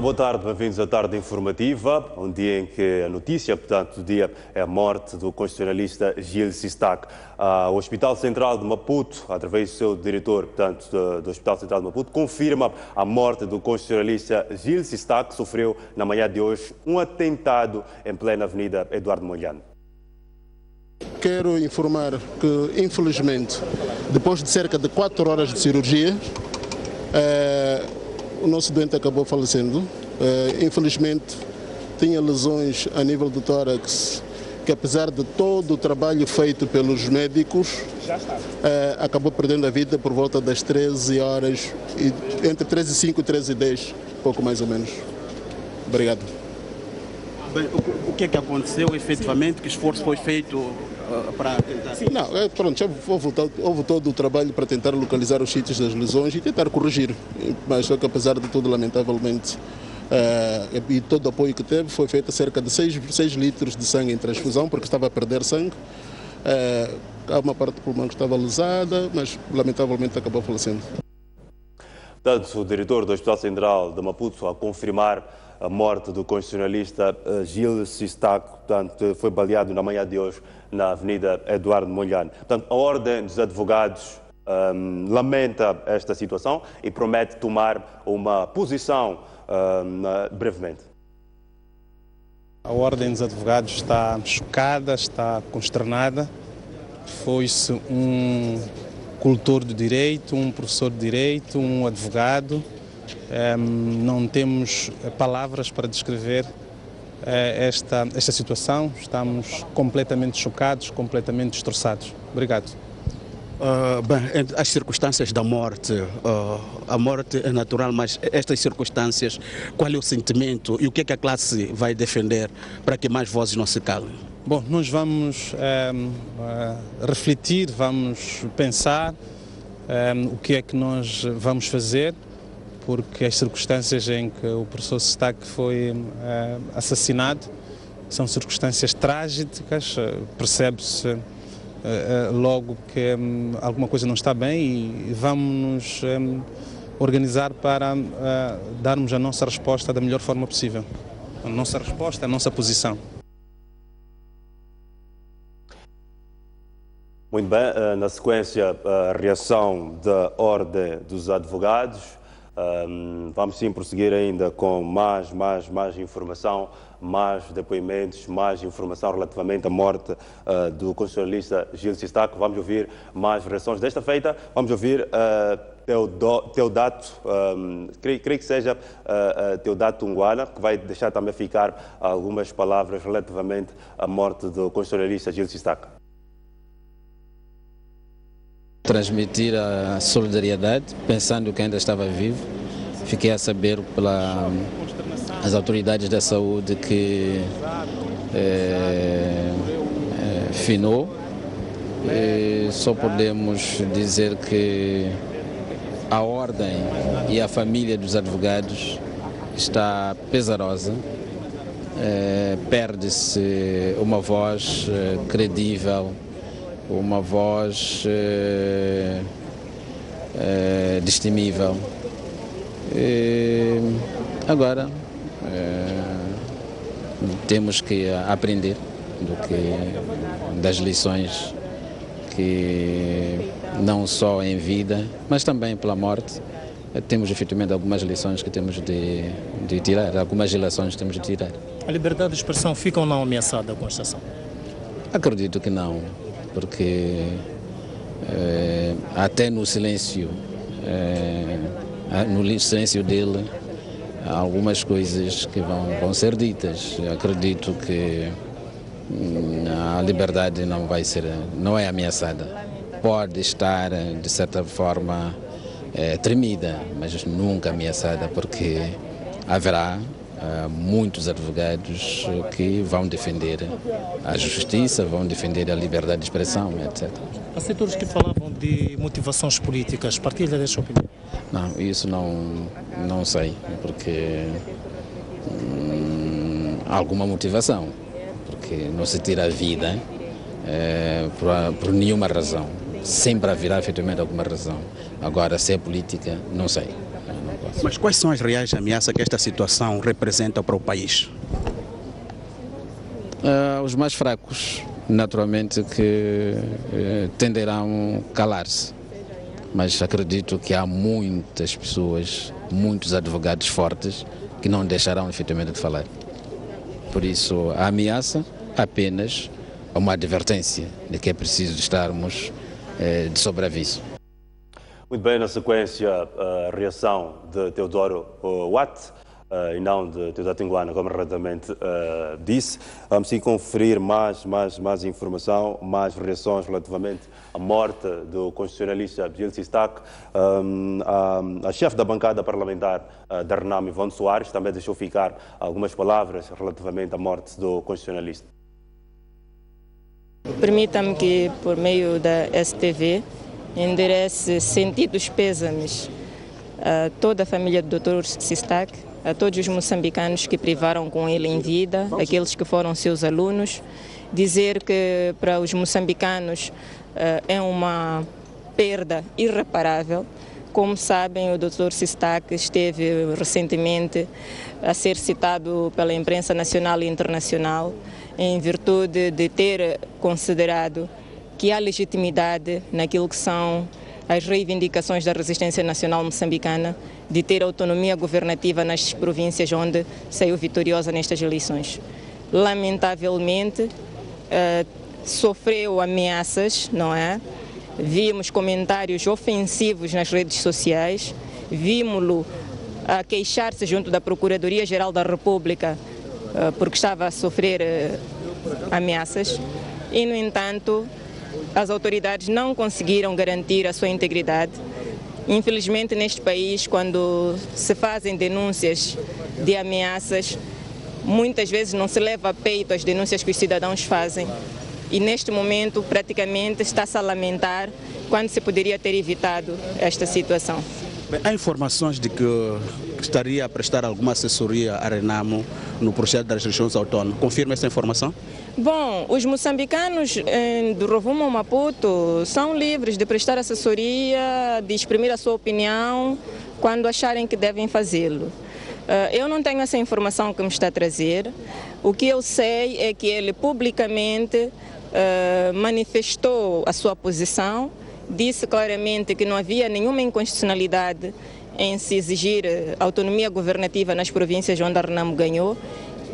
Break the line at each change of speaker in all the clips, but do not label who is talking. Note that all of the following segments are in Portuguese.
boa tarde, bem-vindos à tarde informativa, um dia em que a notícia, portanto, do dia é a morte do constitucionalista Gilles Sistak. O Hospital Central de Maputo, através do seu diretor, portanto, do Hospital Central de Maputo, confirma a morte do constitucionalista Gilles Sistak, que sofreu na manhã de hoje um atentado em plena Avenida Eduardo Mondlane.
Quero informar que, infelizmente, depois de cerca de 4 horas de cirurgia, o nosso doente acabou falecendo. Infelizmente, tinha lesões a nível do tórax, que apesar de todo o trabalho feito pelos médicos, acabou perdendo a vida por volta das 13 horas, entre 13h05 e 13h10, pouco mais ou menos. Obrigado.
Bem, o que é que aconteceu efetivamente? Que esforço foi feito para tentar?
Sim, não, pronto, houve todo o trabalho para tentar localizar os sítios das lesões e tentar corrigir, mas só que apesar de tudo, lamentavelmente, e todo o apoio que teve, foi feito cerca de 6 litros de sangue em transfusão, porque estava a perder sangue. Há uma parte do pulmão que estava lesada, mas lamentavelmente acabou falecendo.
Portanto, o diretor do Hospital Central de Maputo a confirmar a morte do constitucionalista Gilles Sistak, portanto, foi baleado na manhã de hoje na Avenida Eduardo Mondlane. Portanto, a Ordem dos Advogados lamenta esta situação e promete tomar uma posição brevemente.
A Ordem dos Advogados está chocada, está consternada. Foi-se um cultor do direito, um professor de direito, um advogado. Não temos palavras para descrever esta situação. Estamos completamente chocados, completamente destroçados. Obrigado.
Bem, as circunstâncias da morte, a morte é natural, mas estas circunstâncias, qual é o sentimento e o que é que a classe vai defender para que mais vozes não se calem?
Bom, nós vamos refletir, vamos pensar o que é que nós vamos fazer, porque as circunstâncias em que o professor Sistak foi assassinado são circunstâncias trágicas, percebe-se logo que alguma coisa não está bem e vamos nos organizar para darmos a nossa resposta da melhor forma possível. A nossa resposta, a nossa posição.
Muito bem, na sequência, a reação da Ordem dos Advogados. Vamos sim prosseguir ainda com mais informação, mais depoimentos, mais informação relativamente à morte do constitucionalista Gilles Sistak. Vamos ouvir mais reações. Desta feita, vamos ouvir Teodato, creio que seja Teodato Nguana, que vai deixar também ficar algumas palavras relativamente à morte do constitucionalista Gilles Sistak.
Transmitir a solidariedade, pensando que ainda estava vivo. Fiquei a saber pelas autoridades da saúde que finou. Só podemos dizer que a Ordem e a família dos advogados está pesarosa. Perde-se uma voz credível, uma voz distinguível. Agora temos que aprender das lições que não só em vida, mas também pela morte, temos efetivamente algumas lições que temos de tirar, algumas relações que temos de tirar.
A liberdade de expressão fica ou não ameaçada com a estação? Acredito
que não. Porque até no silêncio dele, há algumas coisas que vão ser ditas. Eu acredito que a liberdade não é ameaçada. Pode estar, de certa forma, tremida, mas nunca ameaçada, porque haverá muitos advogados que vão defender a justiça, vão defender a liberdade de expressão, etc.
Há setores que falavam de motivações políticas. Partilha dessa opinião?
Não, isso não sei, porque há alguma motivação, porque não se tira a vida por nenhuma razão. Sempre haverá efetivamente alguma razão. Agora, se é política, não sei.
Mas quais são as reais ameaças que esta situação representa para o país?
Os mais fracos, naturalmente, que tenderão a calar-se. Mas acredito que há muitas pessoas, muitos advogados fortes, que não deixarão efetivamente de falar. Por isso, a ameaça apenas é uma advertência de que é preciso estarmos de sobreaviso.
Muito bem, na sequência, a reação de Teodoro Watt, e não de Teodoro Tinguana, como corretamente disse. Vamos sim conferir mais informação, mais reações relativamente à morte do constitucionalista Gil Sistak. A chefe da bancada parlamentar da RENAM, Ivone Soares, também deixou ficar algumas palavras relativamente à morte do constitucionalista.
Permita-me que, por meio da STV, enderece sentidos pêsames a toda a família do Dr. Sistak, a todos os moçambicanos que privaram com ele em vida, aqueles que foram seus alunos, dizer que para os moçambicanos é uma perda irreparável. Como sabem, o Dr. Sistak esteve recentemente a ser citado pela imprensa nacional e internacional em virtude de ter considerado que há legitimidade naquilo que são as reivindicações da resistência nacional moçambicana de ter autonomia governativa nas províncias onde saiu vitoriosa nestas eleições. Lamentavelmente, sofreu ameaças, não é? Vimos comentários ofensivos nas redes sociais, vimos-lo a queixar-se junto da Procuradoria-Geral da República porque estava a sofrer ameaças e, no entanto, as autoridades não conseguiram garantir a sua integridade. Infelizmente, neste país, quando se fazem denúncias de ameaças, muitas vezes não se leva a peito as denúncias que os cidadãos fazem. E neste momento, praticamente, está-se a lamentar quando se poderia ter evitado esta situação.
Há informações de que estaria a prestar alguma assessoria à RENAMO no projeto das regiões autónomas. Confirma essa informação?
Bom, os moçambicanos do Rovuma ao Maputo são livres de prestar assessoria, de exprimir a sua opinião quando acharem que devem fazê-lo. Eu não tenho essa informação que me está a trazer. O que eu sei é que ele publicamente manifestou a sua posição, disse claramente que não havia nenhuma inconstitucionalidade em se exigir autonomia governativa nas províncias onde a RENAMO ganhou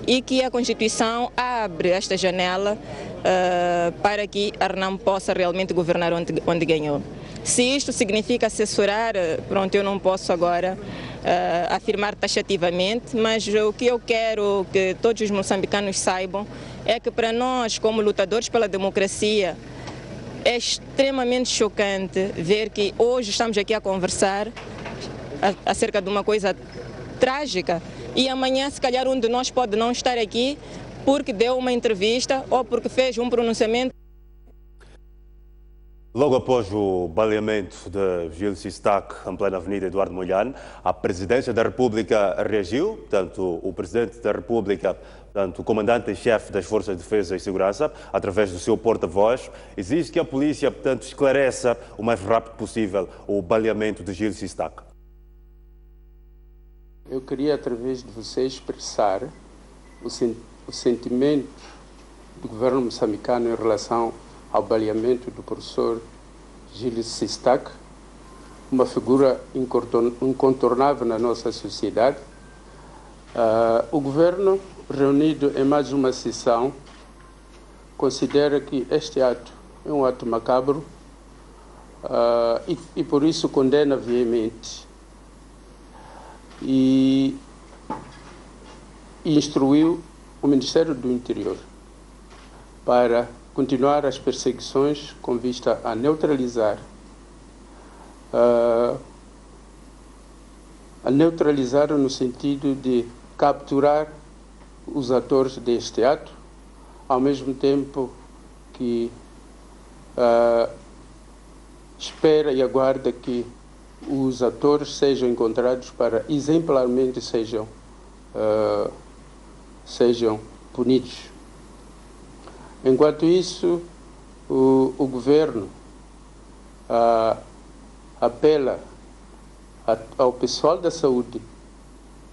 e que a Constituição abre esta janela para que a RENAMO possa realmente governar onde ganhou. Se isto significa assessorar, pronto, eu não posso agora afirmar taxativamente, mas o que eu quero que todos os moçambicanos saibam é que para nós, como lutadores pela democracia, é extremamente chocante ver que hoje estamos aqui a conversar acerca de uma coisa trágica e amanhã, se calhar, um de nós pode não estar aqui porque deu uma entrevista ou porque fez um pronunciamento.
Logo após o baleamento de Gil Sistak em plena Avenida Eduardo Mondlane, a Presidência da República reagiu, tanto o Presidente da República, tanto o Comandante-em-Chefe das Forças de Defesa e Segurança, através do seu porta-voz, exige que a polícia, portanto, esclareça o mais rápido possível o baleamento de Gil Sistak.
Eu queria, através de você, expressar o sentimento do governo moçambicano em relação ao baleamento do professor Gil Sistak, uma figura incontornável na nossa sociedade. O governo, reunido em mais uma sessão, considera que este ato é um ato macabro e por isso condena veemente e instruiu o Ministério do Interior para continuar as perseguições com vista a neutralizar no sentido de capturar os atores deste ato, ao mesmo tempo que espera e aguarda que os atores sejam encontrados para exemplarmente sejam punidos. Enquanto isso, o governo apela ao pessoal da saúde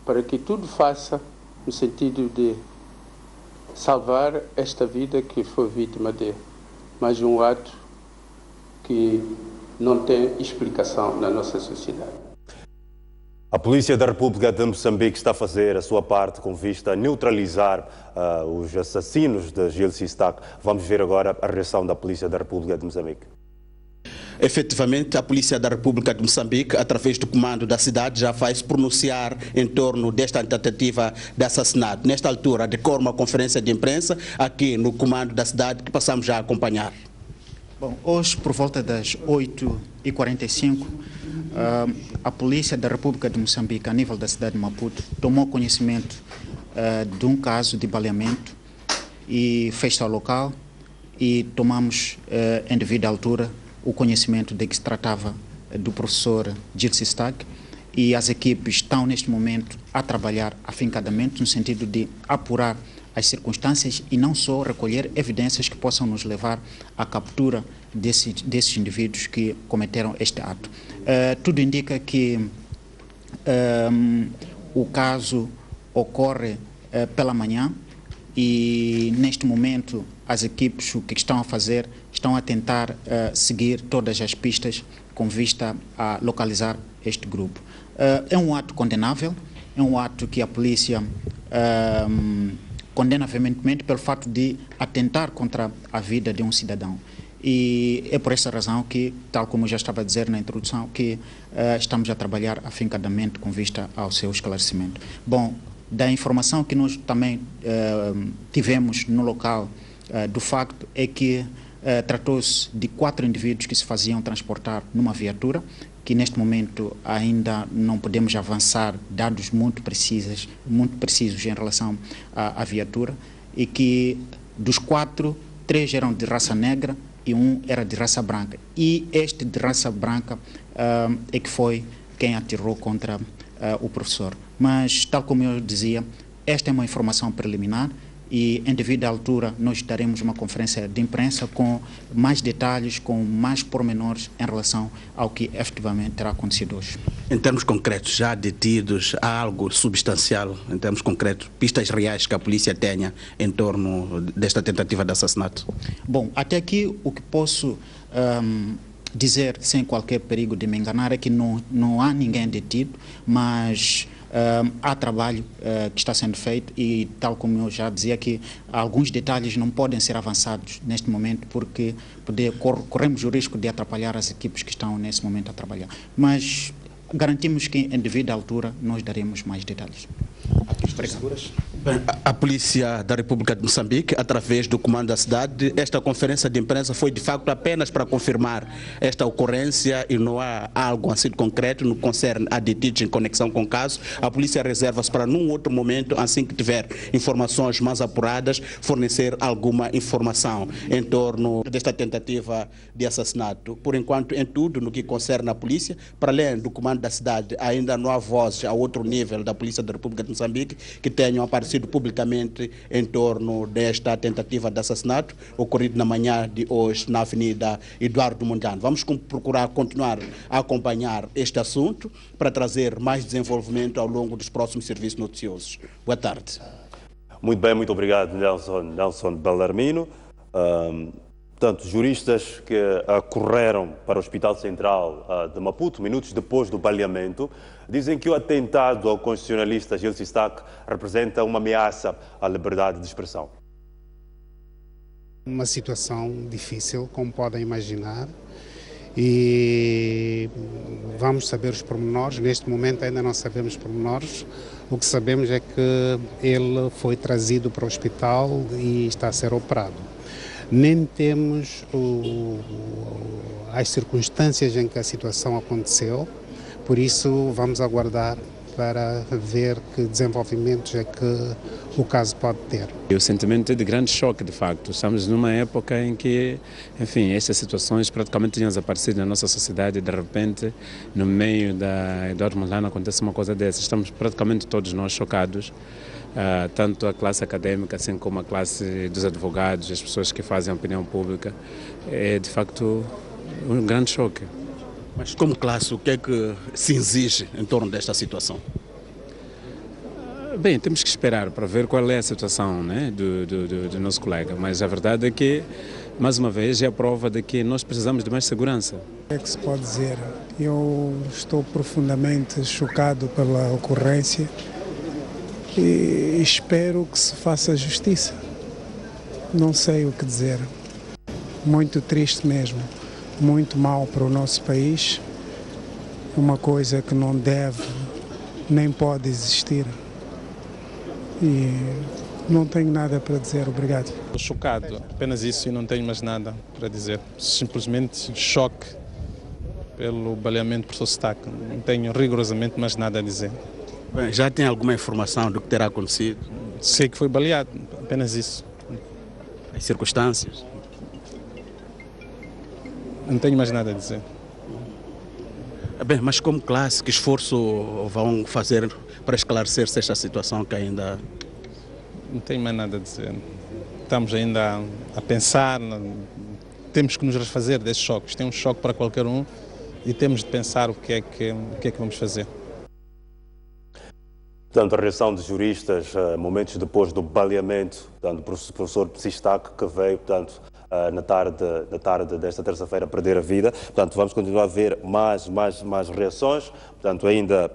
para que tudo faça no sentido de salvar esta vida que foi vítima de mais um ato que não tem explicação na nossa sociedade.
A Polícia da República de Moçambique está a fazer a sua parte com vista a neutralizar os assassinos de Gil Sistak. Vamos ver agora a reação da Polícia da República de Moçambique.
Efetivamente, a Polícia da República de Moçambique, através do comando da cidade, já vai se pronunciar em torno desta tentativa de assassinato. Nesta altura, decorre uma conferência de imprensa aqui no comando da cidade que passamos já a acompanhar.
Bom, hoje, por volta das 8h45, a Polícia da República de Moçambique, a nível da cidade de Maputo, tomou conhecimento de um caso de baleamento e fez-se ao local e tomamos, em devida altura, o conhecimento de que se tratava do professor Gil Sistak, e as equipes estão neste momento a trabalhar afincadamente no sentido de apurar as circunstâncias e não só recolher evidências que possam nos levar à captura desses indivíduos que cometeram este ato. Tudo indica que o caso ocorre pela manhã e neste momento as equipes o que estão a fazer, estão a tentar seguir todas as pistas com vista a localizar este grupo. É um ato condenável, é um ato que a polícia condena veementemente pelo fato de atentar contra a vida de um cidadão. E é por essa razão que, tal como já estava a dizer na introdução, que estamos a trabalhar afincadamente com vista ao seu esclarecimento. Bom, da informação que nós também tivemos no local, do facto é que tratou-se de 4 indivíduos que se faziam transportar numa viatura, que neste momento ainda não podemos avançar dados muito precisos em relação à viatura, e que dos 4, 3 eram de raça negra e 1 era de raça branca. E este de raça branca é que foi quem atirou contra o professor. Mas, tal como eu dizia, esta é uma informação preliminar e, em devida altura, nós daremos uma conferência de imprensa com mais detalhes, com mais pormenores em relação ao que efetivamente terá acontecido hoje.
Em termos concretos, já detidos, há algo substancial, em termos concretos, pistas reais que a polícia tenha em torno desta tentativa de assassinato? Bom,
até aqui o que posso dizer, sem qualquer perigo de me enganar, é que não há ninguém detido, mas há trabalho que está sendo feito e, tal como eu já dizia, que alguns detalhes não podem ser avançados neste momento porque corremos o risco de atrapalhar as equipes que estão nesse momento a trabalhar. Mas garantimos que, em devida altura, nós daremos mais detalhes.
Bem, a Polícia da República de Moçambique, através do comando da cidade, esta conferência de imprensa foi de facto apenas para confirmar esta ocorrência e não há algo assim concreto no que concerne a detidos em conexão com o caso. A polícia reserva-se para, num outro momento, assim que tiver informações mais apuradas, fornecer alguma informação em torno desta tentativa de assassinato. Por enquanto, em tudo no que concerne a polícia, para além do comando da cidade, ainda não há vozes a outro nível da Polícia da República de Moçambique que tenham aparecido publicamente em torno desta tentativa de assassinato ocorrido na manhã de hoje na Avenida Eduardo Mondlane. Vamos procurar continuar a acompanhar este assunto para trazer mais desenvolvimento ao longo dos próximos serviços noticiosos. Boa tarde.
Muito bem, muito obrigado, Nelson Bellarmino. Portanto, juristas que correram para o Hospital Central de Maputo, minutos depois do baleamento, dizem que o atentado ao constitucionalista Gil Sistak representa uma ameaça à liberdade de expressão.
Uma situação difícil, como podem imaginar, e vamos saber os pormenores. Neste momento ainda não sabemos os pormenores. O que sabemos é que ele foi trazido para o hospital e está a ser operado. Nem temos as circunstâncias em que a situação aconteceu, por isso vamos aguardar para ver que desenvolvimentos é que o caso pode ter.
O sentimento é de grande choque, de facto. Estamos numa época em que, enfim, estas situações praticamente tinham desaparecido na nossa sociedade e, de repente, no meio da Eduardo Mondlane acontece uma coisa dessas. Estamos praticamente todos nós chocados. Tanto a classe acadêmica, assim como a classe dos advogados, as pessoas que fazem a opinião pública. É, de facto, um grande choque.
Mas como classe, o que é que se exige em torno desta situação?
Bem, temos que esperar para ver qual é a situação, né, do nosso colega, mas a verdade é que, mais uma vez, é a prova de que nós precisamos de mais segurança.
O que é que se pode dizer? Eu estou profundamente chocado pela ocorrência e espero que se faça justiça. Não sei o que dizer. Muito triste mesmo, muito mal para o nosso país, uma coisa que não deve nem pode existir. E não tenho nada para dizer, obrigado.
Estou chocado, apenas isso, e não tenho mais nada para dizer. Simplesmente choque pelo baleamento do professor Eustáquio. Não tenho rigorosamente mais nada a dizer.
Bem, já tem alguma informação do que terá acontecido?
Sei que foi baleado, apenas isso.
As circunstâncias?
Não tenho mais nada a dizer.
Bem, mas como classe, que esforço vão fazer para esclarecer-se esta situação que ainda...
Não tenho mais nada a dizer. Estamos ainda a pensar, temos que nos refazer desses choques. Tem um choque para qualquer um e temos de pensar o que é que vamos fazer.
Portanto, a reação de juristas momentos depois do baleamento do professor Eustáquio, que veio, portanto, na tarde desta terça-feira perder a vida. Portanto, vamos continuar a ver mais reações, portanto, ainda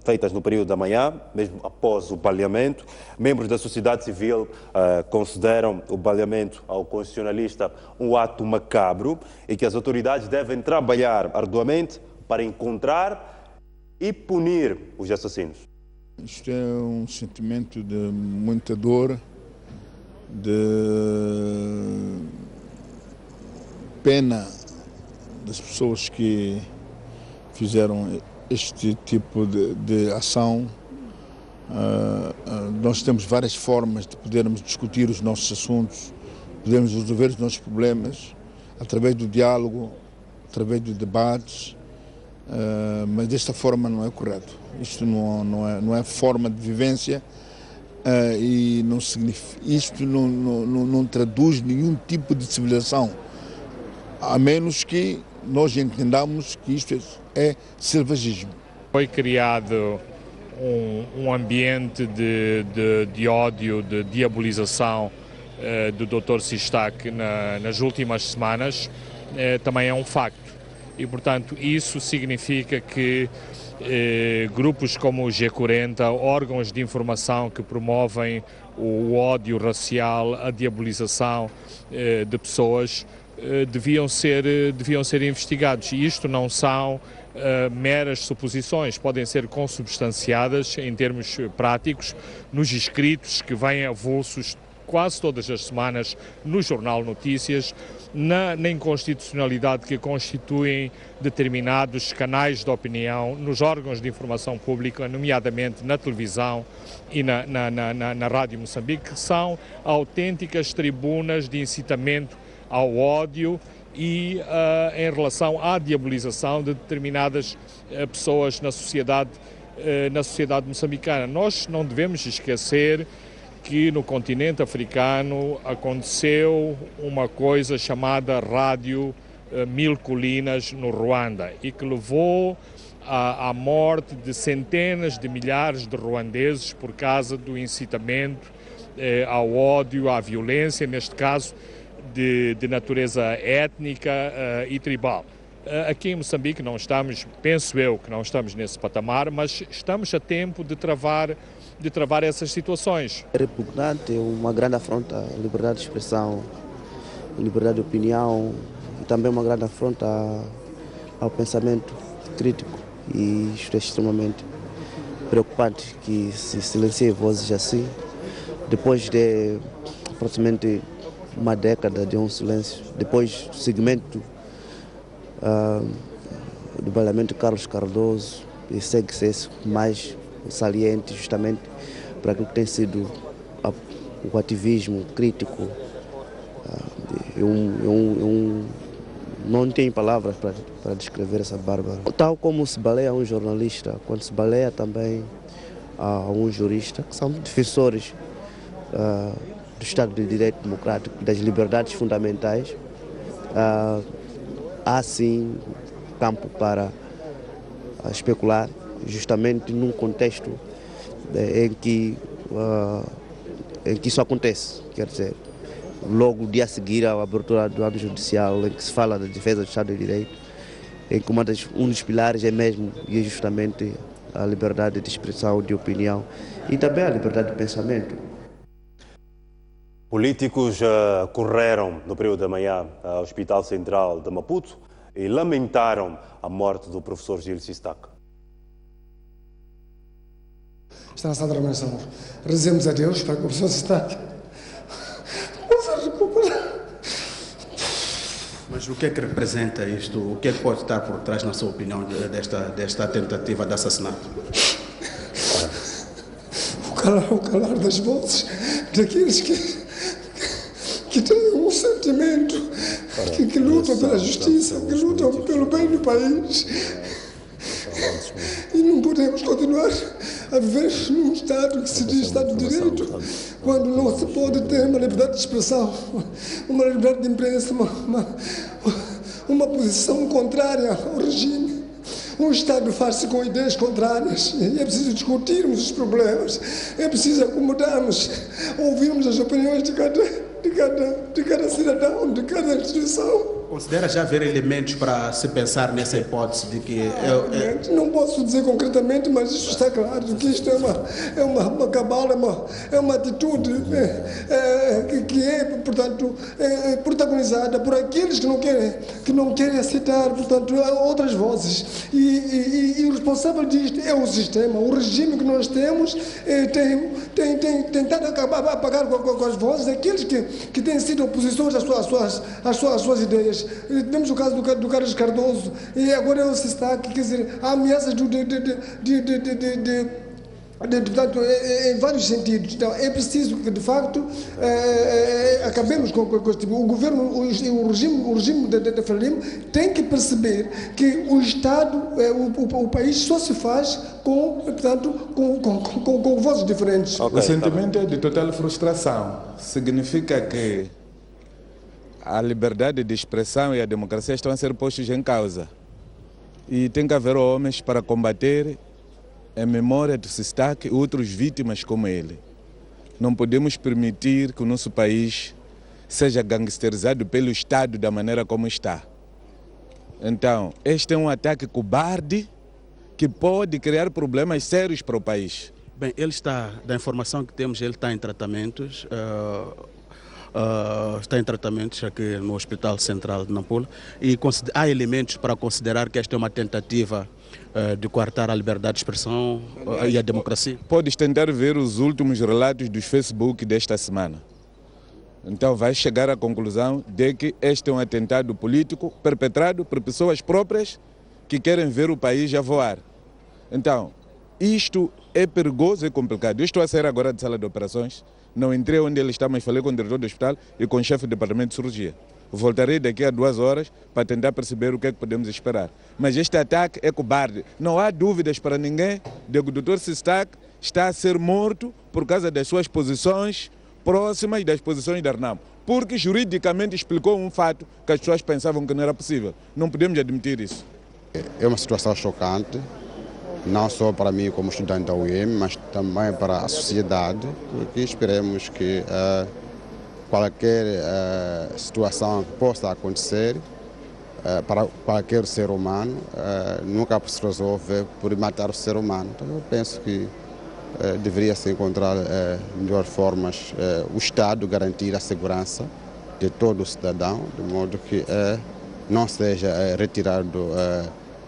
feitas no período da manhã, mesmo após o baleamento. Membros da sociedade civil consideram o baleamento ao constitucionalista um ato macabro e que as autoridades devem trabalhar arduamente para encontrar e punir os assassinos.
Isto é um sentimento de muita dor, de pena das pessoas que fizeram este tipo de ação. Nós temos várias formas de podermos discutir os nossos assuntos, podermos resolver os nossos problemas através do diálogo, através de debates, mas desta forma não é correto. Isto não é forma de vivência e não significa, isto não traduz nenhum tipo de civilização, a menos que nós entendamos que isto é selvagismo.
Foi criado um ambiente de ódio, de diabolização do Dr. Eustáquio nas últimas semanas, também é um facto. E, portanto, isso significa que grupos como o G40, órgãos de informação que promovem o ódio racial, a diabolização de pessoas, deviam ser investigados. E isto não são meras suposições, podem ser consubstanciadas em termos práticos nos escritos que vêm avulsos quase todas as semanas no Jornal Notícias, na inconstitucionalidade que constituem determinados canais de opinião nos órgãos de informação pública, nomeadamente na televisão e na Rádio Moçambique, que são autênticas tribunas de incitamento ao ódio e em relação à diabolização de determinadas pessoas na sociedade moçambicana. Nós não devemos esquecer que no continente africano aconteceu uma coisa chamada Rádio Mil Colinas no Ruanda e que levou à morte de centenas de milhares de ruandeses por causa do incitamento ao ódio, à violência, neste caso de natureza étnica e tribal. Aqui em Moçambique não estamos, penso eu que não estamos nesse patamar, mas estamos a tempo de travar essas situações.
É repugnante, é uma grande afronta à liberdade de expressão, à liberdade de opinião e também uma grande afronta ao pensamento crítico, e isto é extremamente preocupante que se silenciem vozes assim, depois de aproximadamente uma década de um silêncio, depois do segmento do baleamento de Carlos Cardoso, e segue-se esse mais saliente justamente para aquilo que tem sido o ativismo crítico. Não tenho palavras para descrever essa bárbara. Tal como se baleia um jornalista, quando se baleia também um jurista, que são defensores do Estado de Direito Democrático, das liberdades fundamentais, há sim campo para especular, justamente num contexto em que isso acontece. Quer dizer, logo o dia a seguir à abertura do ano judicial, em que se fala da defesa do Estado de Direito, em que um dos pilares é mesmo e é justamente a liberdade de expressão, de opinião e também a liberdade de pensamento.
Políticos correram no período da manhã ao Hospital Central de Maputo e lamentaram a morte do professor Gil Sistac.
Está na sala de reunião. Rezemos a Deus para que o professor Sistac possa recuperar.
Mas o que é que representa isto? O que é que pode estar por trás, na sua opinião, desta tentativa de assassinato?
O calar das vozes daqueles que têm um sentimento, que lutam pela justiça, que lutam pelo bem do país. E não podemos continuar a viver num Estado que se diz Estado de Direito, quando não se pode ter uma liberdade de expressão, uma liberdade de imprensa, uma posição contrária ao regime. Um Estado faz-se com ideias contrárias e é preciso discutirmos os problemas, é preciso acomodarmos, ouvirmos as opiniões de cada cidadão, de cada instituição.
Considera já haver elementos para se pensar nessa hipótese de que...
Não posso dizer concretamente, mas isso está claro, que isto é uma cabala, é uma atitude que é, portanto, protagonizada por aqueles que não querem aceitar, portanto, outras vozes. E o responsável disto é o sistema, o regime que nós temos tem tentado apagar com as vozes aqueles que têm sido oposições às suas ideias. Temos o caso do Carlos Cardoso e agora o Sistac, quer dizer, há ameaças portanto, em vários sentidos. Então, é preciso que, de facto, acabemos com esse tipo. O governo, o regime da Frelimo tem que perceber que o Estado, o país só se faz com vozes diferentes.
Okay, o sentimento é de total frustração. Significa que a liberdade de expressão e a democracia estão a ser postos em causa. E tem que haver homens para combater em memória do Sistac e outras vítimas como ele. Não podemos permitir que o nosso país seja gangsterizado pelo Estado da maneira como está. Então, este é um ataque cobarde que pode criar problemas sérios para o país.
Bem, ele está, da informação que temos, ele está em tratamentos. Está em tratamentos aqui no Hospital Central de Nampula e há elementos para considerar que esta é uma tentativa de coartar a liberdade de expressão e a democracia?
Podes tentar ver os últimos relatos dos Facebook desta semana. Então vai chegar à conclusão de que este é um atentado político perpetrado por pessoas próprias que querem ver o país a voar. Então, isto é perigoso e complicado. Eu estou a sair agora de sala de operações. Não entrei onde ele está, mas falei com o diretor do hospital e com o chefe do departamento de cirurgia. Voltarei daqui a 2 horas para tentar perceber o que é que podemos esperar. Mas este ataque é cobarde. Não há dúvidas para ninguém de que o Dr. Sistac está a ser morto por causa das suas posições próximas das posições da RNAM. Porque juridicamente explicou um fato que as pessoas pensavam que não era possível. Não podemos admitir isso.
É uma situação chocante. Não só para mim como estudante da UEM, mas também para a sociedade, porque esperemos que qualquer situação que possa acontecer para qualquer ser humano nunca se resolve por matar o ser humano. Então eu penso que deveria se encontrar melhores formas, o Estado garantir a segurança de todo o cidadão, de modo que não seja retirado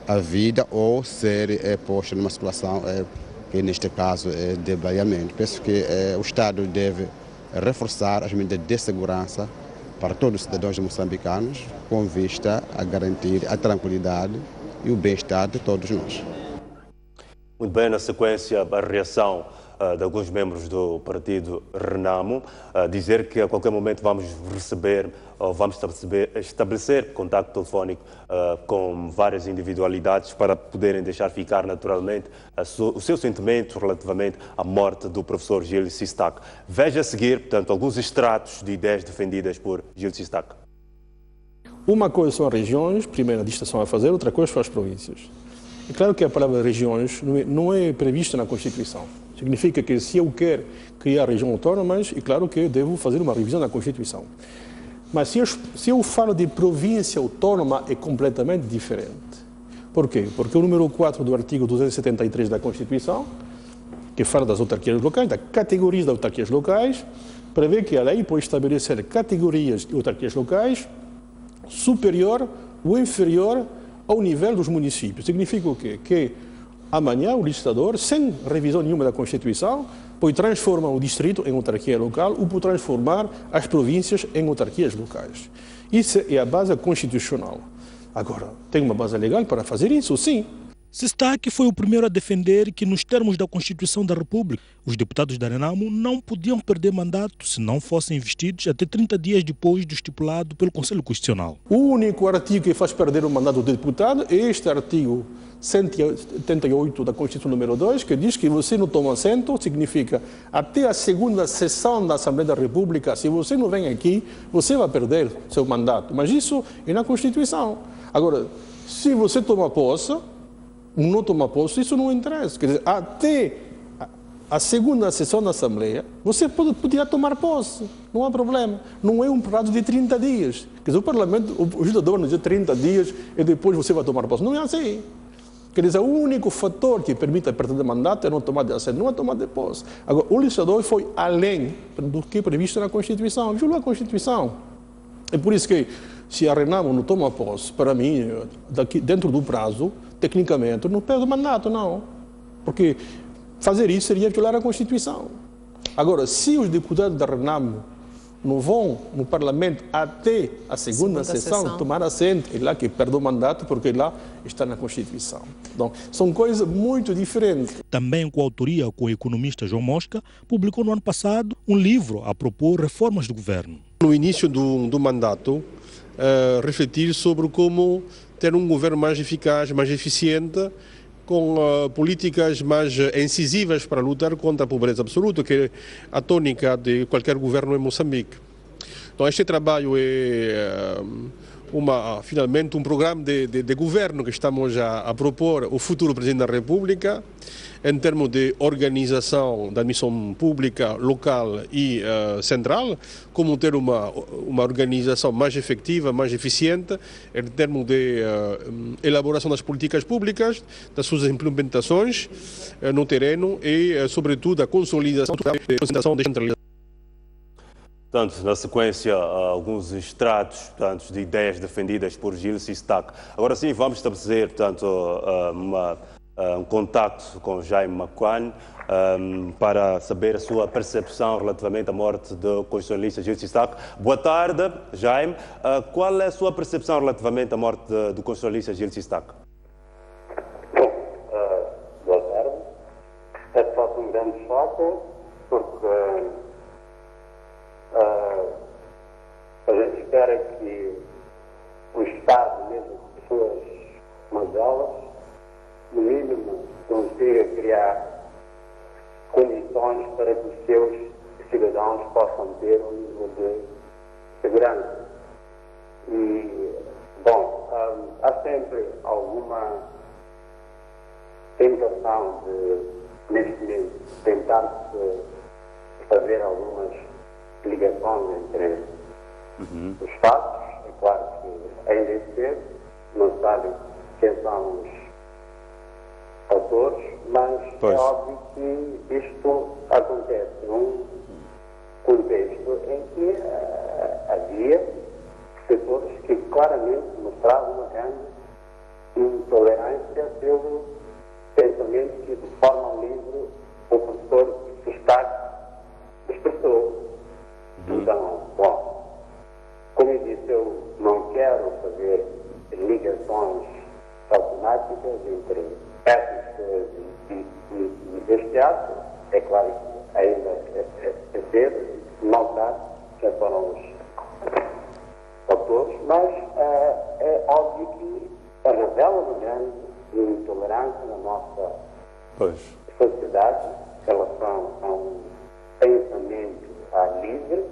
a vida ou ser posto numa situação que neste caso é de baleamento. Penso que o Estado deve reforçar as medidas de segurança para todos os cidadãos moçambicanos com vista a garantir a tranquilidade e o bem-estar de todos nós.
Muito bem, na sequência a reação de alguns membros do partido Renamo, dizer que a qualquer momento vamos receber ou vamos estabelecer contacto telefónico com várias individualidades para poderem deixar ficar naturalmente o seu sentimento relativamente à morte do professor Gil Sistac. Veja a seguir, portanto, alguns extratos de ideias defendidas por Gil Sistac.
Uma coisa são as regiões, primeira distinção a fazer, outra coisa são as províncias. É claro que a palavra regiões não é prevista na Constituição. Significa que se eu quero criar regiões autónomas, é claro que eu devo fazer uma revisão da Constituição. Mas se eu falo de província autónoma, é completamente diferente. Por quê? Porque o número 4 do artigo 273 da Constituição, que fala das autarquias locais, das categorias de autarquias locais, prevê que a lei pode estabelecer categorias de autarquias locais superior ou inferior ao nível dos municípios. Significa o quê? Que amanhã o legislador, sem revisão nenhuma da Constituição, pode transformar o distrito em autarquia local ou pode transformar as províncias em autarquias locais. Isso é a base constitucional. Agora, tem uma base legal para fazer isso, sim.
Sistak foi o primeiro a defender que, nos termos da Constituição da República, os deputados da Renamo não podiam perder mandato se não fossem investidos até 30 dias depois do estipulado pelo Conselho Constitucional.
O único artigo que faz perder o mandato do deputado é este artigo 188 da Constituição número 2, que diz que você não toma assento, significa até a segunda sessão da Assembleia da República, se você não vem aqui, você vai perder seu mandato. Mas isso é na Constituição. Agora, se você toma posse, não toma posse, isso não interessa. Quer dizer, até a segunda sessão da Assembleia, você podia tomar posse, não há problema. Não é um prazo de 30 dias. Quer dizer, o Parlamento, o legislador nos diz 30 dias e depois você vai tomar posse. Não é assim. Quer dizer, o único fator que permite a perda de mandato é não tomar de assento, não é tomar de posse. Agora, o legislador foi além do que é previsto na Constituição, violou a Constituição. É por isso que, se a Renamo não toma posse, para mim, dentro do prazo, tecnicamente, não perde o mandato, não. Porque fazer isso seria violar a Constituição. Agora, se os deputados da Renamo não vão no Parlamento até a segunda sessão tomar assento, é lá que perde o mandato, porque lá está na Constituição. Então, são coisas muito diferentes.
Também com autoria com o economista João Mosca, publicou no ano passado um livro a propor reformas do governo.
No início do mandato, refletir sobre como ter um governo mais eficaz, mais eficiente, com políticas mais incisivas para lutar contra a pobreza absoluta, que é a tônica de qualquer governo em Moçambique. Então, este trabalho é finalmente um programa de governo que estamos a propor ao futuro Presidente da República, em termos de organização da admissão pública, local e central, como ter uma organização mais efetiva, mais eficiente, em termos de elaboração das políticas públicas, das suas implementações no terreno e, sobretudo, a consolidação da descentralização.
Portanto, na sequência, alguns extratos de ideias defendidas por Gil Sistak. Agora sim, vamos estabelecer, portanto, um contacto com Jaime Macuane para saber a sua percepção relativamente à morte do constitucionalista Gil Sistak. Boa tarde, Jaime. Qual é a sua percepção relativamente à morte do constitucionalista Gil Sistak?
Boa tarde. É de facto um grande choque, porque a gente espera que o Estado, mesmo pessoas mais elas, no mínimo, consiga criar condições para que os seus cidadãos possam ter um nível de segurança. E, bom, há sempre alguma tentação de, neste momento, tentar-se fazer algumas ligações entre os fatos. É claro que ainda é cedo, não sabem quem são os autores, mas é óbvio que isto acontece num contexto em que havia setores que claramente mostravam uma grande intolerância pelo pensamento que, de forma livre, o professor Sistak expressou. Então, bom, como eu disse, eu não quero fazer ligações automáticas entre essas coisas e este ato. É claro que ainda é cedo, não sabe quem foram os autores, mas é óbvio que revela uma grande intolerância na nossa sociedade em relação a um pensamento livre,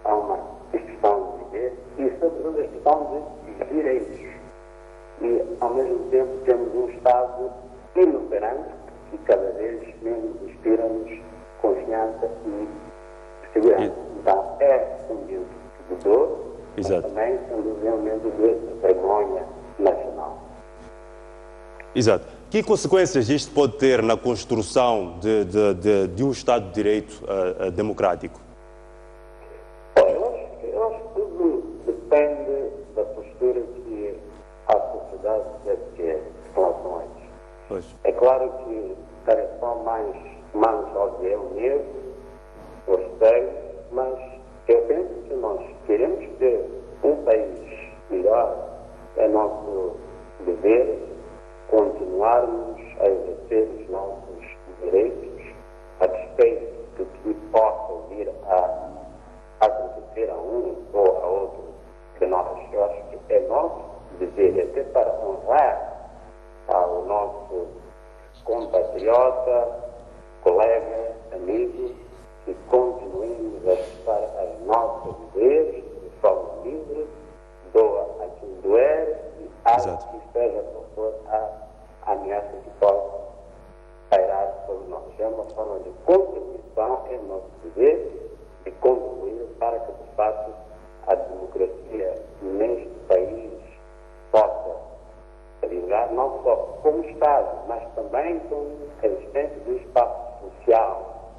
a uma expressão de viver e, sobretudo, a expressão de direitos. E, ao mesmo tempo, temos um Estado inoperante que cada vez menos inspira-nos confiança e segurança. Então, é um momento de dor, mas também, sem dúvida, um momento de vergonha nacional.
Exato. Que consequências isto pode ter na construção de um Estado de Direito democrático?
Eu acho que tudo depende da postura que a sociedade deve ter em relação a isso. É claro que tarefão mais óbvia é o medo, o receio, mas eu penso que nós queremos ter um país melhor, é nosso dever continuarmos a exercer os nossos direitos a despeito do que possa vir a acontecer a um ou a outro de nós. Eu acho que é nosso dever, até para honrar ao nosso compatriota, colega, amigo, que continuemos a expressar as nossas ideias de forma livre, doa a quem doer e haja que esteja por a ameaça que possa pairar sobre nós. É uma forma de contribuição, é nosso dever de contribuir para que, de fato, a democracia neste país possa vingar, não só como Estado, mas também com a existência do espaço social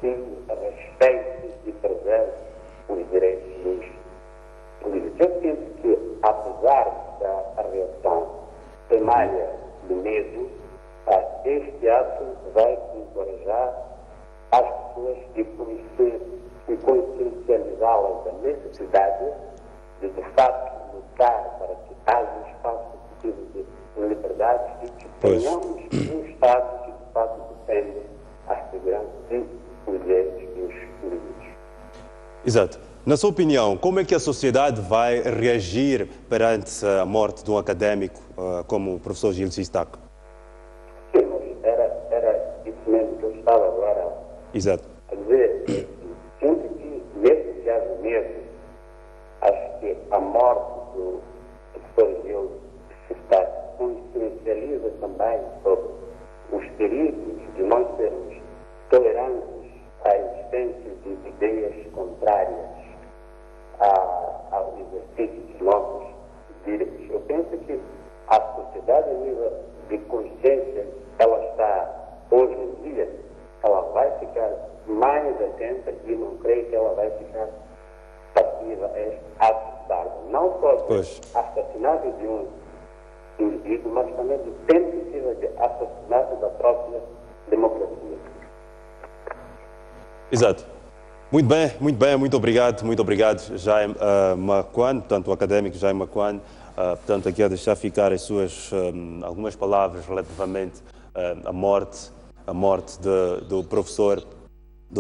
que respeite e preserve os direitos dos políticos. Eu penso que, apesar da reação primária do medo, este ato vai encorajar as pessoas e conhecer e consciencializá-las da necessidade de fato, lutar para que haja um espaço de liberdade e que tenhamos um Estado que, de fato, defenda a segurança e os direitos dos indivíduos.
Exato. Na sua opinião, como é que a sociedade vai reagir perante a morte de um académico como o professor Gil Sistak?
Sim, mas era isso mesmo que eu estava agora a dizer. Sinto que, mesmo que haja medo, acho que a morte do professor Gil Sistak consciencializa também sobre os perigos de nós sermos tolerantes à existência de ideias contrárias ao exercício dos nossos direitos. Eu penso que a sociedade, a nível de consciência, ela está, hoje em dia, ela vai ficar mais atenta e não creio que ela vai ficar passiva a este ato bárbaro. Não só do assassinato de um indivíduo, mas também de tentativa de assassinato da própria democracia.
Exato. Muito bem, muito obrigado, Jaime Macuane, portanto, o académico Jaime Macuane, portanto, aqui a deixar ficar as suas algumas palavras relativamente à morte do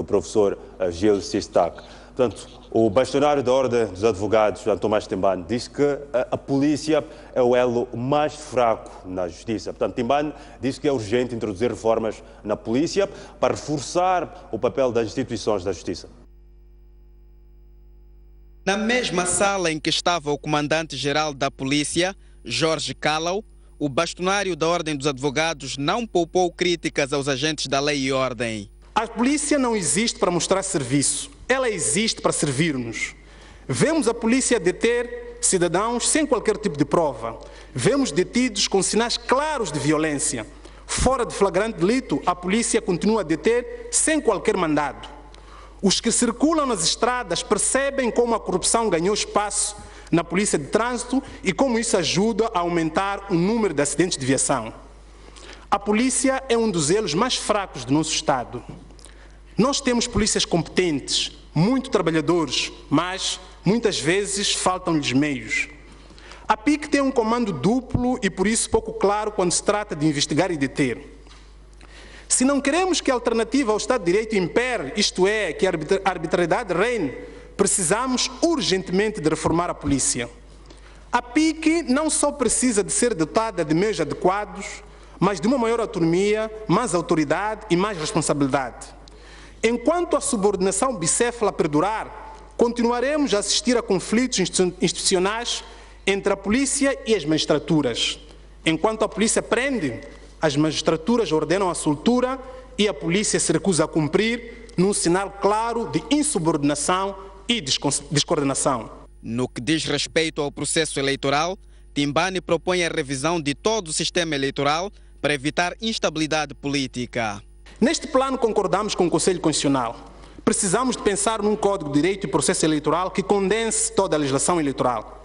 professor Gil Sistak. Portanto, o bastonário da Ordem dos Advogados, Tomás Timbane, diz que a polícia é o elo mais fraco na justiça. Portanto, Timbane diz que é urgente introduzir reformas na polícia para reforçar o papel das instituições da justiça.
Na mesma sala em que estava o comandante-geral da polícia, Jorge Callau, o bastonário da Ordem dos Advogados não poupou críticas aos agentes da lei e ordem.
A polícia não existe para mostrar serviço, ela existe para servir-nos. Vemos a polícia deter cidadãos sem qualquer tipo de prova. Vemos detidos com sinais claros de violência. Fora de flagrante delito, a polícia continua a deter sem qualquer mandado. Os que circulam nas estradas percebem como a corrupção ganhou espaço na polícia de trânsito e como isso ajuda a aumentar o número de acidentes de viação. A polícia é um dos elos mais fracos do nosso Estado. Nós temos polícias competentes, muito trabalhadores, mas muitas vezes faltam-lhes meios. A PIC tem um comando duplo e por isso pouco claro quando se trata de investigar e deter. Se não queremos que a alternativa ao Estado de Direito impere, isto é, que a arbitrariedade reine, precisamos urgentemente de reformar a polícia. A PIC não só precisa de ser dotada de meios adequados, mas de uma maior autonomia, mais autoridade e mais responsabilidade. Enquanto a subordinação bicéfala perdurar, continuaremos a assistir a conflitos institucionais entre a polícia e as magistraturas. Enquanto a polícia prende, as magistraturas ordenam a soltura e a polícia se recusa a cumprir, num sinal claro de insubordinação e descoordenação.
No que diz respeito ao processo eleitoral, Timbani propõe a revisão de todo o sistema eleitoral para evitar instabilidade política.
Neste plano concordamos com o Conselho Constitucional. Precisamos de pensar num Código de Direito e Processo Eleitoral que condense toda a legislação eleitoral.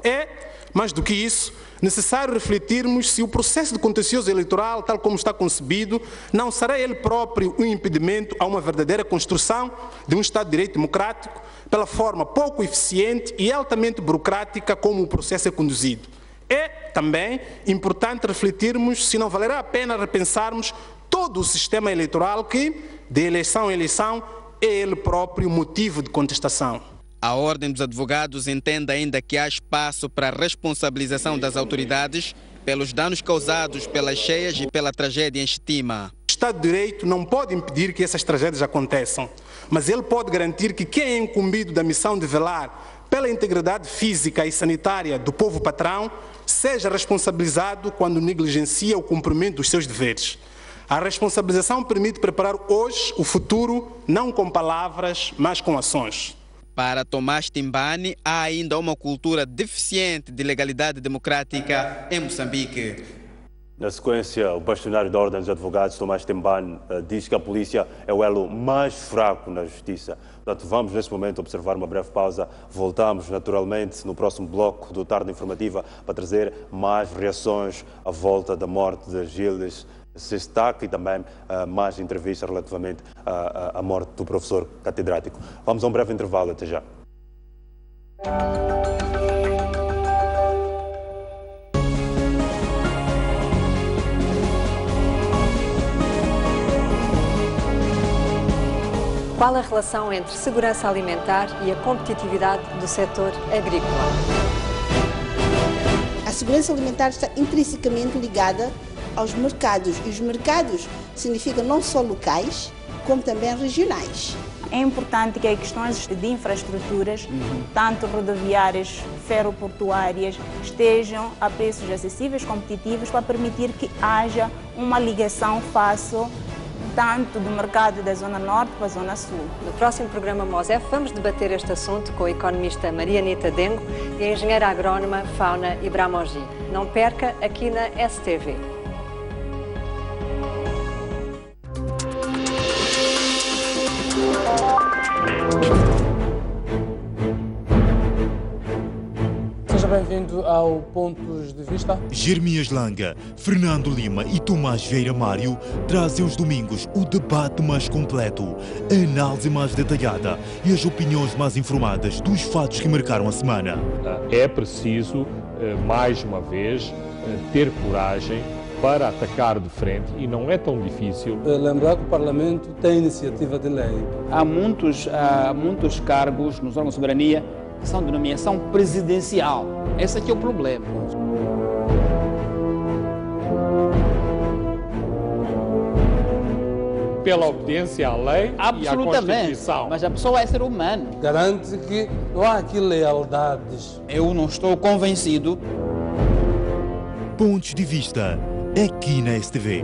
Mais do que isso, necessário refletirmos se o processo de contencioso eleitoral, tal como está concebido, não será ele próprio um impedimento a uma verdadeira construção de um Estado de Direito democrático, pela forma pouco eficiente e altamente burocrática como o processo é conduzido. É também importante refletirmos se não valerá a pena repensarmos todo o sistema eleitoral que, de eleição em eleição, é ele próprio motivo de contestação.
A Ordem dos Advogados entende ainda que há espaço para a responsabilização das autoridades pelos danos causados pelas cheias e pela tragédia em Chitima.
O Estado de Direito não pode impedir que essas tragédias aconteçam, mas ele pode garantir que quem é incumbido da missão de velar pela integridade física e sanitária do povo patrão seja responsabilizado quando negligencia o cumprimento dos seus deveres. A responsabilização permite preparar hoje o futuro, não com palavras, mas com ações.
Para Tomás Timbani, há ainda uma cultura deficiente de legalidade democrática em Moçambique.
Na sequência, o bastonário da Ordem dos Advogados, Tomás Timbani, diz que a polícia é o elo mais fraco na justiça. Portanto, vamos nesse momento observar uma breve pausa. Voltamos naturalmente no próximo bloco do Tarde Informativa para trazer mais reações à volta da morte de Gilles Sistak e também mais entrevistas relativamente à morte do professor catedrático. Vamos a um breve intervalo, até já.
Qual a relação entre segurança alimentar e a competitividade do setor agrícola?
A segurança alimentar está intrinsecamente ligada aos mercados, e os mercados significam não só locais, como também regionais.
É importante que as questões de infraestruturas, tanto rodoviárias, ferroportuárias, estejam a preços acessíveis, competitivos, para permitir que haja uma ligação fácil tanto do mercado da Zona Norte para a Zona Sul.
No próximo programa MOSEF vamos debater este assunto com a economista Maria Anita Dengo e a engenheira agrónoma Fauna Ibramogi. Não perca aqui na STV.
Seja bem-vindo ao Pontos de Vista.
Jeremias Langa, Fernando Lima e Tomás Vieira Mário trazem os domingos o debate mais completo, a análise mais detalhada e as opiniões mais informadas dos fatos que marcaram a semana.
É preciso, mais uma vez, ter coragem para atacar de frente e não é tão difícil.
Lembrar que o Parlamento tem iniciativa de lei.
Há muitos cargos nos órgãos de soberania que são de nomeação presidencial. Esse aqui é o problema.
Pela obediência à lei e à Constituição.
Mas a pessoa é ser humano.
Garante que não há aqui lealdades.
Eu não estou convencido.
Pontos de Vista, aqui na STV.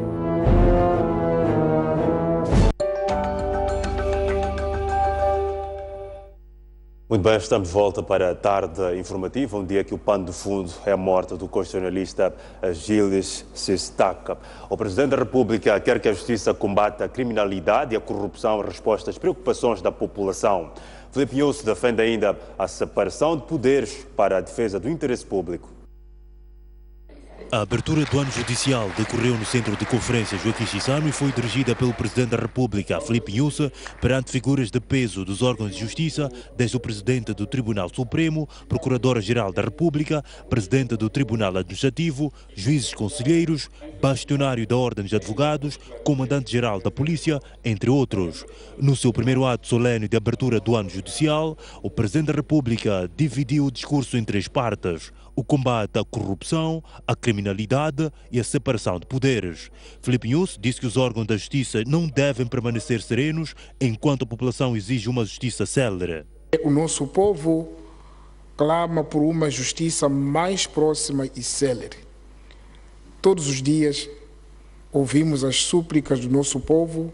Muito bem, estamos de volta para a Tarde Informativa, um dia que o pano de fundo é a morte do constitucionalista Gilles Sistak. O Presidente da República quer que a Justiça combata a criminalidade e a corrupção em resposta às preocupações da população. Filipe Nunes defende ainda a separação de poderes para a defesa do interesse público.
A abertura do ano judicial decorreu no Centro de Conferências Joaquim Chissano e foi dirigida pelo Presidente da República, Filipe Nunes, perante figuras de peso dos órgãos de justiça, desde o Presidente do Tribunal Supremo, Procuradora-Geral da República, Presidente do Tribunal Administrativo, juízes conselheiros, bastonário da Ordem dos Advogados, Comandante-Geral da Polícia, entre outros. No seu primeiro ato solene de abertura do ano judicial, o Presidente da República dividiu o discurso em três partes: o combate à corrupção, à criminalidade e a separação de poderes. Filipe Nunes disse que os órgãos da justiça não devem permanecer serenos enquanto a população exige uma justiça célere.
O nosso povo
clama por uma justiça mais próxima e célere. Todos os dias ouvimos as súplicas do nosso povo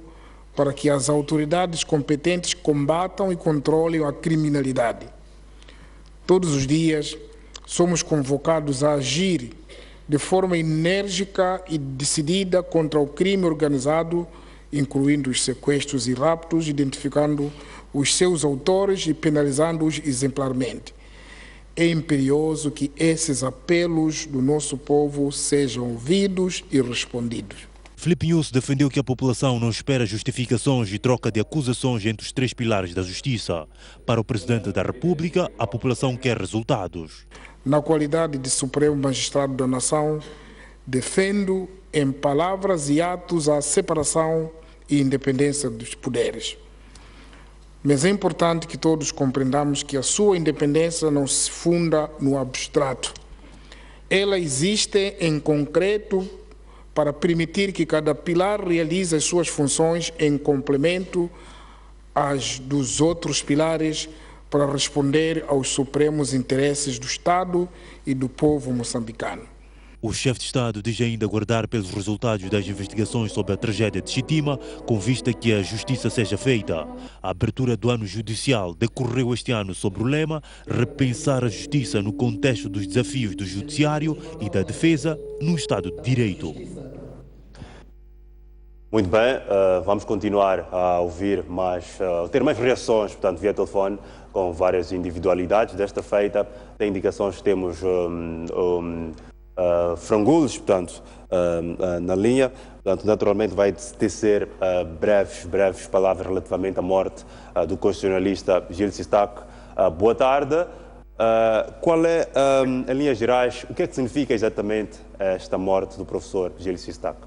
para que as autoridades competentes combatam e controlem a criminalidade. Todos os dias somos convocados a agir de forma enérgica e decidida contra o crime organizado, incluindo os sequestros e raptos, identificando os seus autores e penalizando-os exemplarmente. É imperioso que esses apelos do nosso povo sejam ouvidos e respondidos.
Filipe Nyusi defendeu que a população não espera justificações e troca de acusações entre os três pilares da justiça. Para o Presidente da República, a população quer resultados.
Na qualidade de Supremo Magistrado da Nação, defendo em palavras e atos a separação e independência dos poderes. Mas é importante que todos compreendamos que a sua independência não se funda no abstrato. Ela existe em concreto para permitir que cada pilar realize as suas funções em complemento às dos outros pilares para responder aos supremos interesses do Estado e do povo moçambicano.
O chefe de Estado diz ainda aguardar pelos resultados das investigações sobre a tragédia de Chitima, com vista que a justiça seja feita. A abertura do ano judicial decorreu este ano sob o lema Repensar a Justiça no contexto dos desafios do Judiciário e da Defesa no Estado de Direito.
Muito bem, vamos continuar a ouvir ter mais reações, portanto, via telefone, com várias individualidades. Desta feita, tem indicações que temos Frangules, portanto, na linha. Portanto, naturalmente vai tecer breves palavras relativamente à morte do constitucionalista Gil Sistac. Boa tarde. Qual é, em linhas gerais, o que é que significa exatamente esta morte do professor Gil Sistac?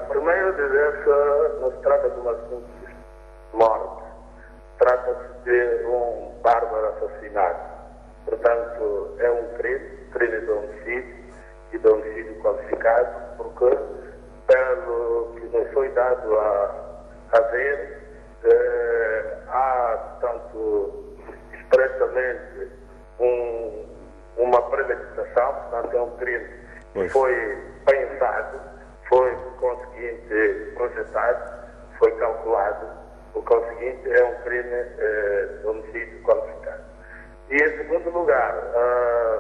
Primeiro dizer que não se trata de uma simples morte, trata-se de um bárbaro assassinato. Portanto, é um crime de homicídio e de homicídio qualificado, porque, pelo que nos foi dado a ver, há, portanto, expressamente uma premeditação, portanto, é um crime que foi pensado, foi conseguinte projetado, foi calculado, o conseguinte é um crime de homicídio qualificado. E, em segundo lugar,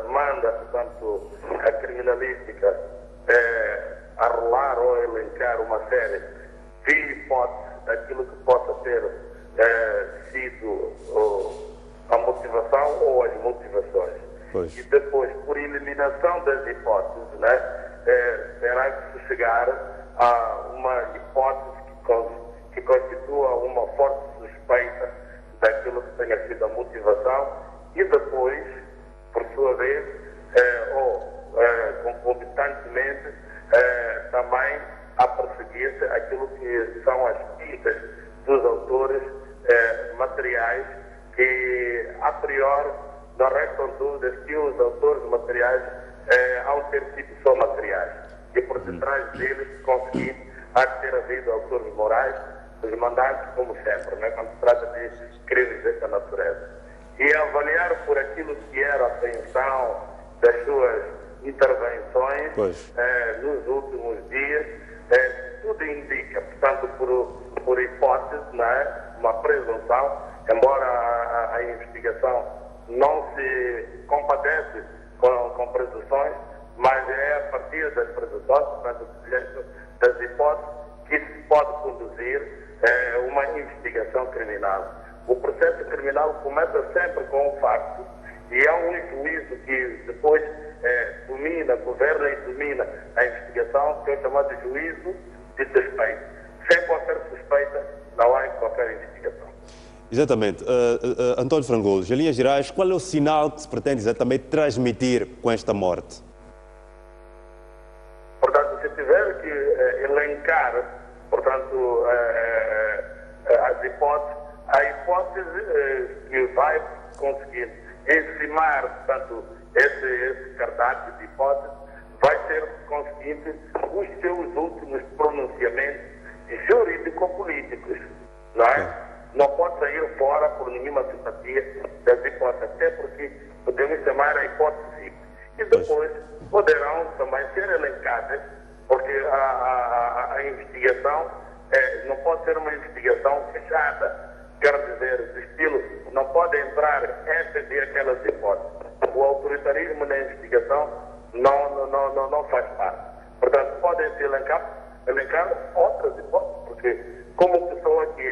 manda, portanto, a criminalística arrolar ou elencar uma série de hipóteses daquilo que possa ter sido a motivação ou as motivações. Pois. E depois, por eliminação das hipóteses, né, terá que se chegar a uma hipótese que constitua uma forte suspeita daquilo que tenha sido a motivação e depois, por sua vez, concomitantemente, também a perseguir-se aquilo que são as pistas dos autores materiais que, a priori, não restam dúvidas que os autores materiais ao ter sido só materiais. E por detrás deles, conseguir há de ter havido autores morais, os mandantes, como sempre, né, quando se trata de crimes desta natureza. E avaliar por aquilo que era a tensão das suas intervenções nos últimos dias, tudo indica, portanto, por hipótese, né, uma presunção, embora a investigação não se compadece com presunções, mas é a partir das presunções, portanto, das hipóteses, que se pode conduzir uma investigação criminal. O processo criminal começa sempre com um facto e há um juízo que depois governa e domina a investigação, que é chamado de juízo de suspeita. Sem qualquer suspeita, não há qualquer investigação.
Exatamente. António Frangules, em linhas gerais, qual é o sinal que se pretende exatamente transmitir com esta morte?
Portanto, se tiver que elencar, portanto, as hipóteses, a hipótese que vai conseguir encimar, portanto, esse cardápio de hipóteses, vai ser conseguinte os seus últimos pronunciamentos jurídico-políticos, não é? não pode sair fora por nenhuma simpatia das hipóteses, até porque podemos chamar a hipótese. E depois poderão também ser elencadas, porque a investigação não pode ser uma investigação fechada. Quer dizer, de estilo, não pode entrar essas e aquelas hipóteses. O autoritarismo na investigação não faz parte. Portanto, podem-se elencar outras hipóteses, porque como pessoa que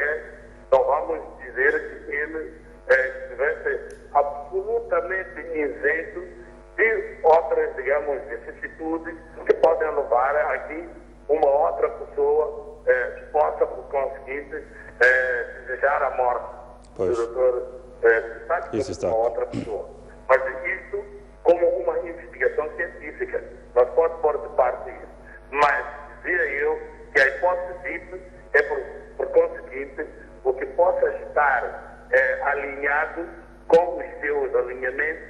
não vamos dizer que ele estivesse absolutamente isento de outras, digamos, vicissitudes que podem levar a que uma outra pessoa possa, por conseguinte, desejar a morte do doutor Sistak, uma outra pessoa. Mas isso como uma investigação científica. Nós podemos pôr de parte isso. Mas dizia eu que a hipótese dita é, por conseguinte, o que possa estar alinhado com os seus alinhamentos,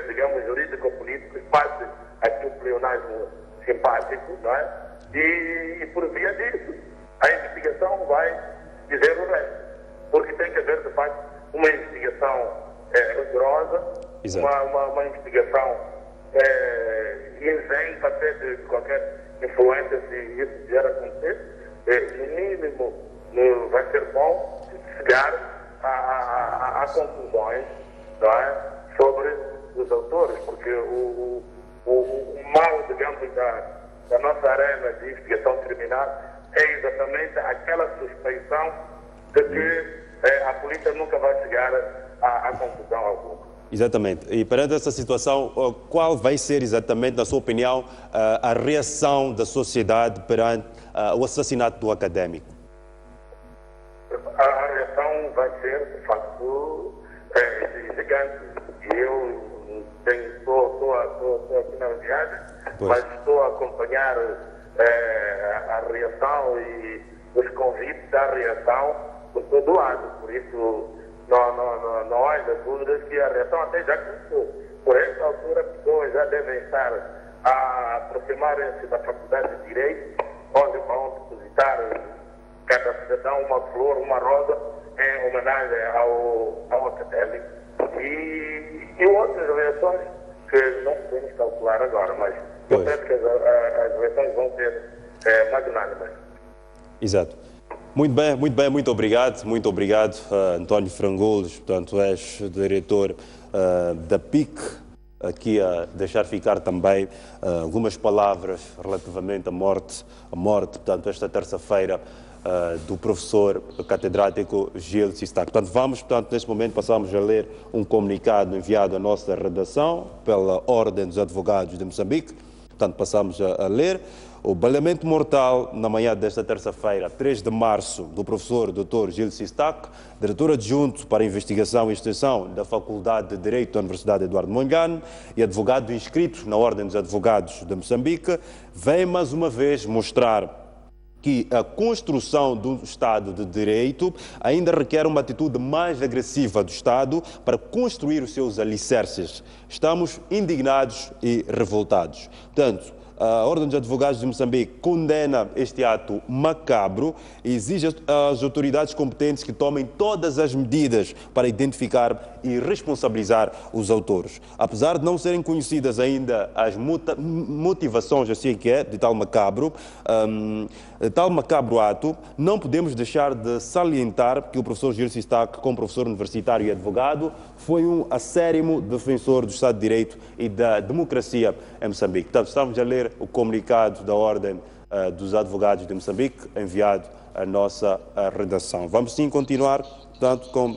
digamos, jurídico-políticos, face aqui o pleonasmo simpático, não é? E por via disso, a investigação vai dizer o resto. Porque tem que haver, de facto, uma investigação rigorosa, uma investigação isenta até de qualquer influência, se isso vier a acontecer. No mínimo, vai ser bom chegar a conclusões, não é, sobre os autores, porque o mal, digamos, da nossa arena de investigação criminal é exatamente aquela suspeição de que a polícia nunca vai chegar a conclusão alguma.
Exatamente. E perante essa situação, qual vai ser exatamente, na sua opinião, a reação da sociedade perante o assassinato do académico?
A reação vai ser, de facto, gigante. Eu estou aqui na viagem, mas estou a acompanhar a reação e os convites à reação por todo lado. Por isso, não há dúvidas que a reação até já começou. Por esta altura, pessoas já devem estar a aproximarem-se da Faculdade de Direito, onde vão depositar cada cidadão uma flor, uma rosa, em homenagem ao académico. E outras reações que não podemos calcular agora, mas eu penso que as reações vão ser magnânimas.
Exato. Muito bem, muito obrigado, António Frangolos, portanto, és diretor da PIC, aqui a deixar ficar também algumas palavras relativamente à morte, portanto, esta terça-feira, do professor catedrático Gil Sistak. Portanto, neste momento passamos a ler um comunicado enviado à nossa redação pela Ordem dos Advogados de Moçambique. Portanto, passamos a ler. O baleamento mortal na manhã desta terça-feira, 3 de março, do professor Dr. Gil Sistak, diretor adjunto para investigação e extensão da Faculdade de Direito da Universidade Eduardo Mondlane e advogado inscrito na Ordem dos Advogados de Moçambique, vem mais uma vez mostrar que a construção do Estado de Direito ainda requer uma atitude mais agressiva do Estado para construir os seus alicerces. Estamos indignados e revoltados. Portanto, a Ordem dos Advogados de Moçambique condena este ato macabro e exige às autoridades competentes que tomem todas as medidas para identificar e responsabilizar os autores. Apesar de não serem conhecidas ainda as motivações, assim que é, de tal macabro ato, não podemos deixar de salientar que o professor Gil Sistak, como professor universitário e advogado, foi um acérrimo defensor do Estado de Direito e da democracia em Moçambique. Portanto, estamos a ler o comunicado da Ordem dos Advogados de Moçambique, enviado à nossa redação. Vamos sim continuar, portanto, com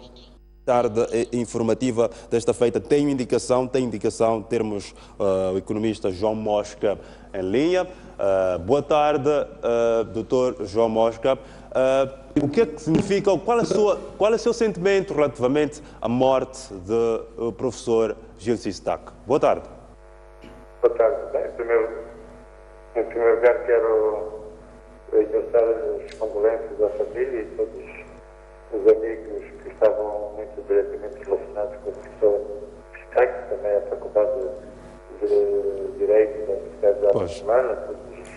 tarde informativa desta feita. Tem indicação, termos o economista João Mosca em linha. Boa tarde, Dr. João Mosca. O que é que significa, qual é o seu sentimento relativamente à morte do professor Gil Sistak? Boa tarde.
Boa tarde. Em primeiro lugar, quero expressar as condolências à família e todos os amigos que estavam muito diretamente relacionados com o professor Sistak, também a Faculdade de Direito da Universidade de Barcelona, todos os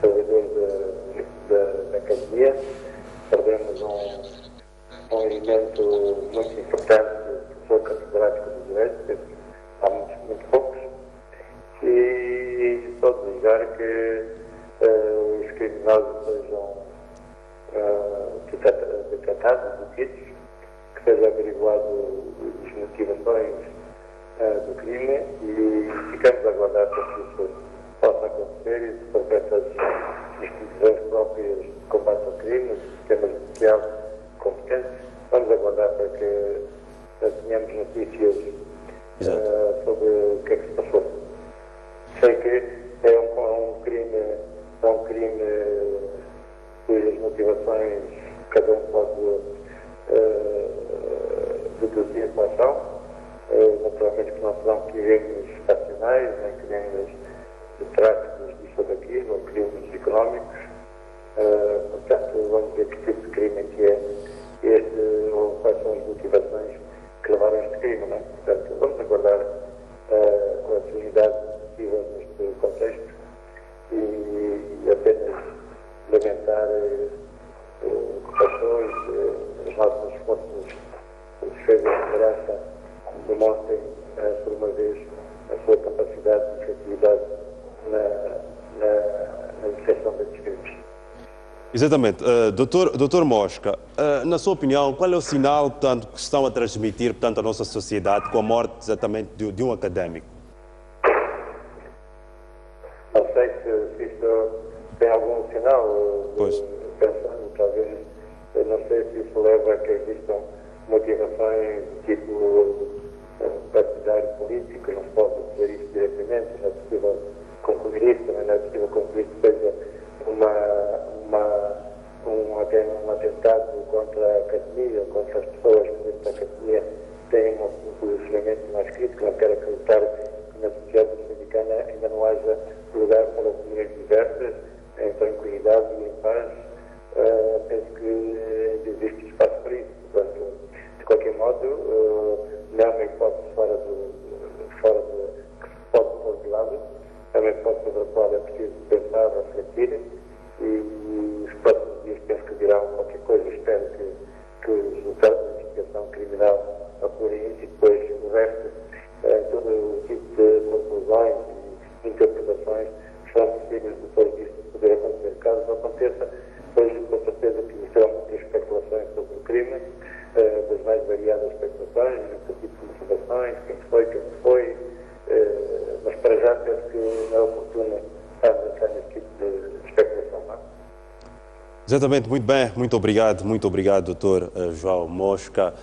trabalhadores da academia. Perdemos um elemento muito importante do professor catedrático de Direito, há muito poucos, e só desejar que os criminosos sejam detectados, detidos, que seja averiguado as motivações do crime e ficamos a aguardar para que isso possa acontecer e se perpetram as instituições próprias de combate ao crime, o sistema judicial competente, vamos aguardar para que tenhamos notícias sobre o que é que se passou. Sei que é um crime cujas motivações cada um pode deduzir quais são. Naturalmente que não serão crimes passionais, nem crimes de tráfico disso ou daquilo, ou crimes económicos. Portanto, vamos ver que tipo de crime que é este, ou quais são as motivações que levaram a este crime. Não é? Portanto, vamos aguardar com a serenidade possível neste contexto e apenas lamentar o que passou e as nossas forças de defesa e segurança demonstrem por uma vez a sua capacidade e efetividade na detecção destes crimes.
Exatamente. Doutor Mosca, na sua opinião, qual é o sinal portanto, que estão a transmitir portanto, à nossa sociedade com a morte exatamente de um académico?
Não sei se isto tem algum sinal, pensando talvez, não sei se isso leva a que existam motivações de tipo partidário político, não se pode dizer isso diretamente, não é possível concluir isso, também não é possível concluir que seja um atentado contra a academia, contra as pessoas que dentro da academia têm um posicionamento mais crítico. Não quero acreditar que na sociedade moçambicana ainda não haja lugar para opiniões diversas, em tranquilidade e em paz. Penso que existe espaço para isso. Portanto, de qualquer modo, não é uma hipótese fora que se pode pôr de lado, é uma hipótese sobre a qual é preciso pensar, refletir, e os próximos dias penso que dirão qualquer coisa. Espero que os resultados da investigação criminal apurem isso e depois o resto, todo o tipo de conclusões e interpretações serão possíveis depois disso poder acontecer. Caso não aconteça, pois com certeza que serão muitas especulações sobre o crime, das mais variadas especulações, todo tipo de motivações, quem foi, mas para já penso que não é oportuno estar nesse tipo de especulação. Não?
Exatamente, muito bem, muito obrigado, doutor João Mosca,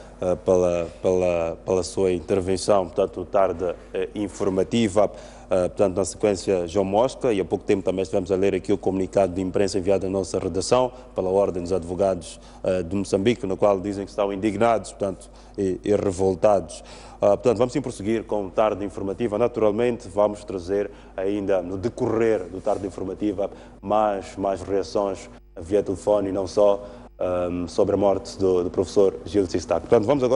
pela sua intervenção, portanto, tarde informativa. Portanto, na sequência, João Mosca, e há pouco tempo também estivemos a ler aqui o comunicado de imprensa enviado à nossa redação pela Ordem dos Advogados de Moçambique, no qual dizem que estão indignados, portanto, e revoltados. Portanto, vamos sim prosseguir com tarde informativa. Naturalmente, vamos trazer ainda no decorrer do tarde informativa mais reações via telefone e não só sobre a morte do professor Gil Sistac. Portanto, vamos agora